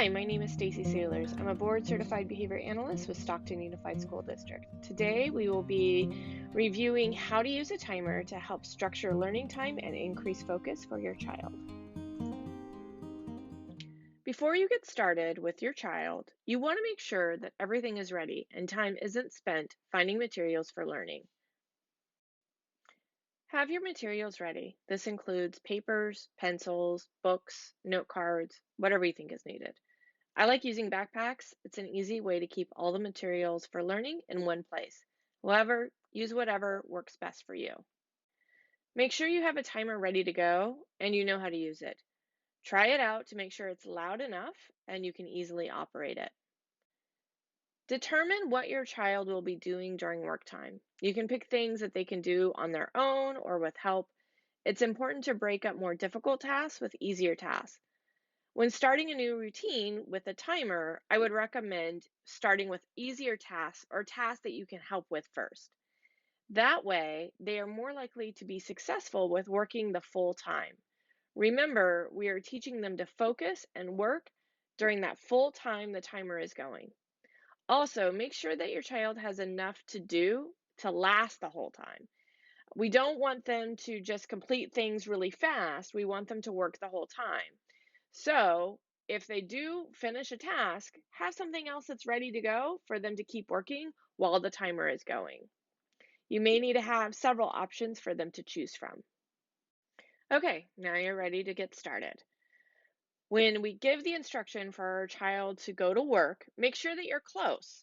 Hi, my name is Stacy Sailors. I'm a board-certified behavior analyst with Stockton Unified School District. Today, we will be reviewing how to use a timer to help structure learning time and increase focus for your child. Before you get started with your child, you want to make sure that everything is ready and time isn't spent finding materials for learning. Have your materials ready. This includes papers, pencils, books, note cards, whatever you think is needed. I like using backpacks. It's an easy way to keep all the materials for learning in one place. However, use whatever works best for you. Make sure you have a timer ready to go and you know how to use it. Try it out to make sure it's loud enough and you can easily operate it. Determine what your child will be doing during work time. You can pick things that they can do on their own or with help. It's important to break up more difficult tasks with easier tasks. When starting a new routine with a timer, I would recommend starting with easier tasks or tasks that you can help with first. That way, they are more likely to be successful with working the full time. Remember, we are teaching them to focus and work during that full time the timer is going. Also, make sure that your child has enough to do to last the whole time. We don't want them to just complete things really fast. We want them to work the whole time. So if they do finish a task, have something else that's ready to go for them to keep working while the timer is going. You may need to have several options for them to choose from. Okay, now you're ready to get started. When we give the instruction for our child to go to work, make sure that you're close.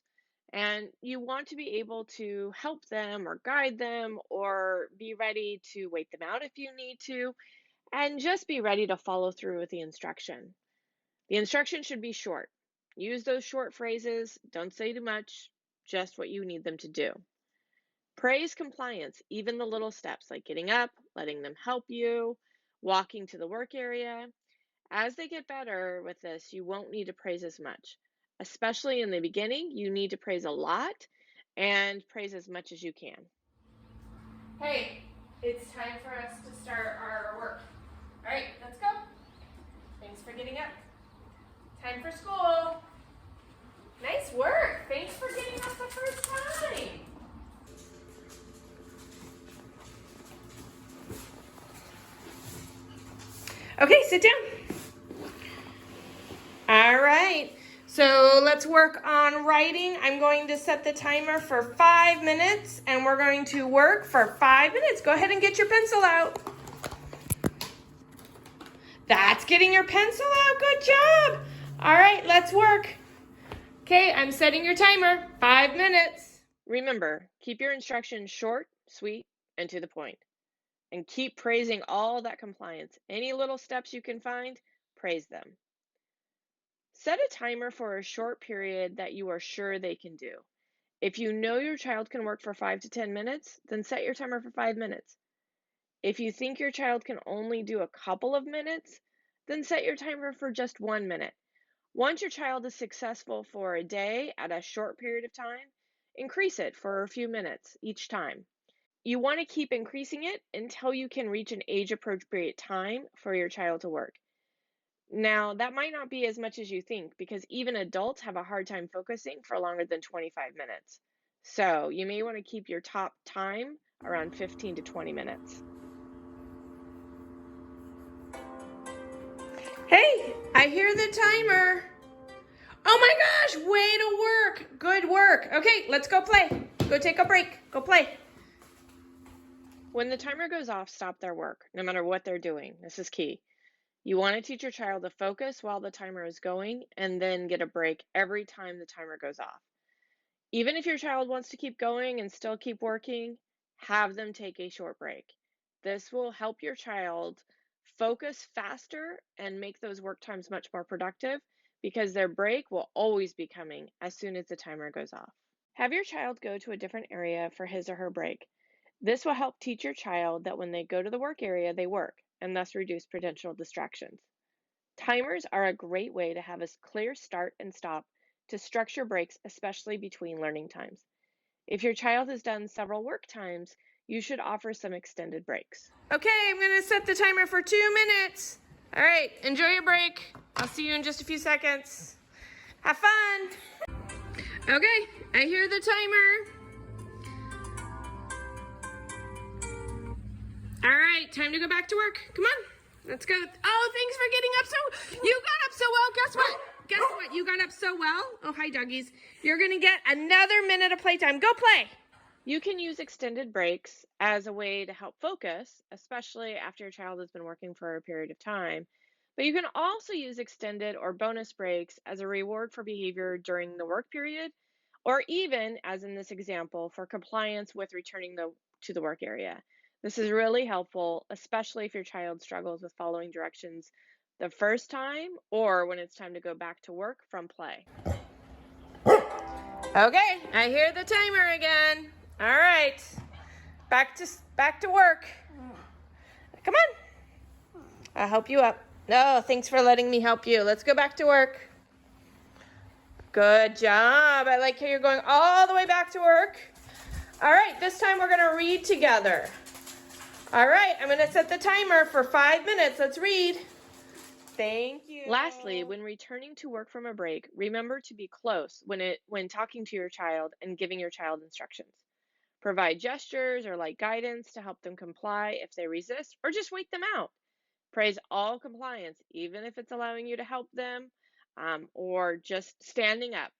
And you want to be able to help them or guide them or be ready to wait them out if you need to, and just be ready to follow through with the instruction. The instruction should be short. Use those short phrases. Don't say too much, just what you need them to do. Praise compliance, even the little steps like getting up, letting them help you, walking to the work area. As they get better with this, you won't need to praise as much. Especially in the beginning, you need to praise a lot and praise as much as you can. Hey, it's time for us to start our work. All right, let's go. Thanks for getting up. Time for school. Nice work. Thanks for getting up the first time. Okay, sit down. All right, so let's work on writing. I'm going to set the timer for 5 minutes and we're going to work for 5 minutes. Go ahead and get your pencil out. That's getting your pencil out. Good job. All right, let's work. Okay, I'm setting your timer. 5 minutes. Remember, keep your instructions short, sweet, and to the point. And keep praising all that compliance. Any little steps you can find, praise them. Set a timer for a short period that you are sure they can do. If you know your child can work for 5 to 10 minutes, then set your timer for 5 minutes. If you think your child can only do a couple of minutes, then set your timer for just 1 minute. Once your child is successful for a day at a short period of time, increase it for a few minutes each time. You want to keep increasing it until you can reach an age-appropriate time for your child to work. Now, that might not be as much as you think because even adults have a hard time focusing for longer than 25 minutes. So you may want to keep your top time around 15 to 20 minutes. Hey, I hear the timer. Oh my gosh, way to work. Good work. Okay, let's go play. Go take a break. Go play. When the timer goes off, stop their work, no matter what they're doing. This is key. You want to teach your child to focus while the timer is going and then get a break every time the timer goes off. Even if your child wants to keep going and still keep working, have them take a short break. This will help your child focus faster and make those work times much more productive because their break will always be coming as soon as the timer goes off. Have your child go to a different area for his or her break. This will help teach your child that when they go to the work area, they work, and thus reduce potential distractions. Timers are a great way to have a clear start and stop to structure breaks, especially between learning times. If your child has done several work times, you should offer some extended breaks. Okay, I'm going to set the timer for 2 minutes. All right, enjoy your break. I'll see you in just a few seconds. Have fun. Okay, I hear the timer. All right, time to go back to work. Come on, let's go. Oh, thanks for getting up you got up so well. Guess what? Guess what? You got up so well. Oh, hi, doggies. You're gonna get another minute of playtime. Go play. You can use extended breaks as a way to help focus, especially after your child has been working for a period of time. But you can also use extended or bonus breaks as a reward for behavior during the work period, or even, as in this example, for compliance with returning to the work area. This is really helpful, especially if your child struggles with following directions the first time or when it's time to go back to work from play. Okay, I hear the timer again. All right, back to work. Come on, I'll help you up. No, thanks for letting me help you. Let's go back to work. Good job. I like how you're going all the way back to work. All right, this time we're gonna read together. All right, I'm gonna set the timer for 5 minutes. Let's read. Thank you. Lastly, when returning to work from a break, remember to be close when talking to your child and giving your child instructions. Provide gestures or light guidance to help them comply if they resist, or just wait them out. Praise all compliance, even if it's allowing you to help them or just standing up.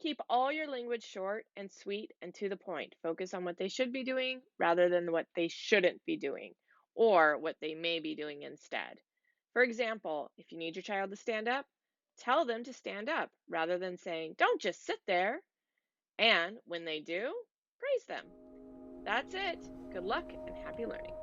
Keep all your language short and sweet and to the point. Focus on what they should be doing rather than what they shouldn't be doing or what they may be doing instead. For example, if you need your child to stand up, tell them to stand up rather than saying, "Don't just sit there." And when they do, praise them. That's it. Good luck and happy learning.